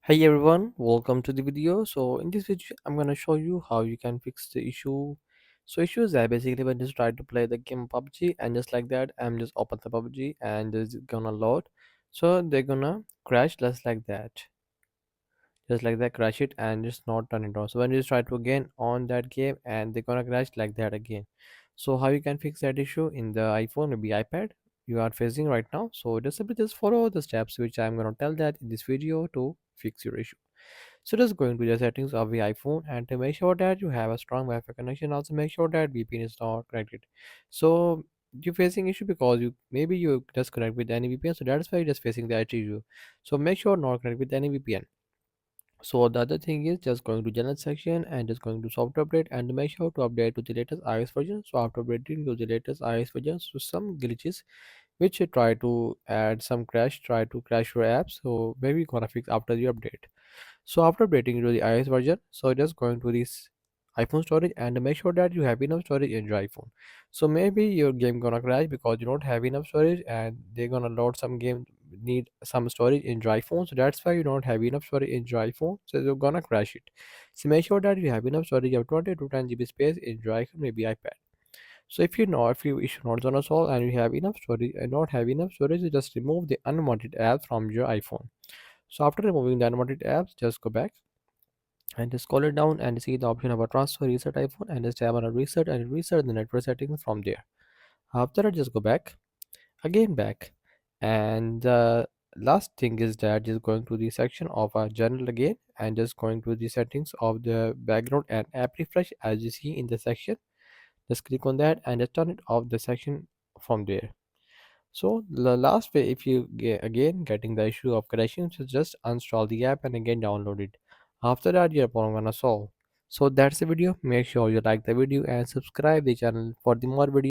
Hey everyone, welcome to the video. So in this video, I'm gonna show you how you can fix the issue. So issue is that basically when you just try to play the game PUBG and just like that, I'm just open the PUBG and it's gonna load. So they're gonna crash just like that, crash it and just not turn it on. So when you try to again on that game and they're gonna crash like that again. So how you can fix that issue in the iPhone, maybe iPad you are facing right now. So just simply just follow the steps which I'm gonna tell that in this video to fix your issue. So just go into the settings of the iPhone and to make sure that you have a strong Wi-Fi connection. Also make sure that VPN is not connected. So you're facing issue because you just connect with any VPN. So that's why you're just facing that issue. So make sure not connect with any VPN. So the other thing is just going to general section and just going to software update and to make sure to update to the latest iOS version. So after updating to the latest iOS version, so some glitches which you try to add some crash, try to crash your app. So maybe gonna fix after the update. So after updating to the iOS version, so just going to this iPhone storage and make sure that you have enough storage in your iPhone. So maybe your game gonna crash because you don't have enough storage and they're gonna load some game need some storage in your iPhone. So that's why you don't have enough storage in your iPhone. So you're gonna crash it. So make sure that you have enough storage of 20 to 10 GB space in your iPhone, maybe iPad. So if you issue not gonna solve and you have enough storage and not have enough storage, you just remove the unwanted apps from your iPhone. So after removing the unwanted apps, just go back and just scroll it down and see the option about transfer reset iPhone and just tap on a reset and reset the network settings from there. After that, just go back again back and the last thing is that just going to the section of our journal again and just going to the settings of the background and app refresh as you see in the section. Just click on that and just turn it off the section from there. So the last way, if you again getting the issue of crashing, so just uninstall the app and again download it. After that, your problem gonna solve. So that's the video. Make sure you like the video and subscribe the channel for the more videos.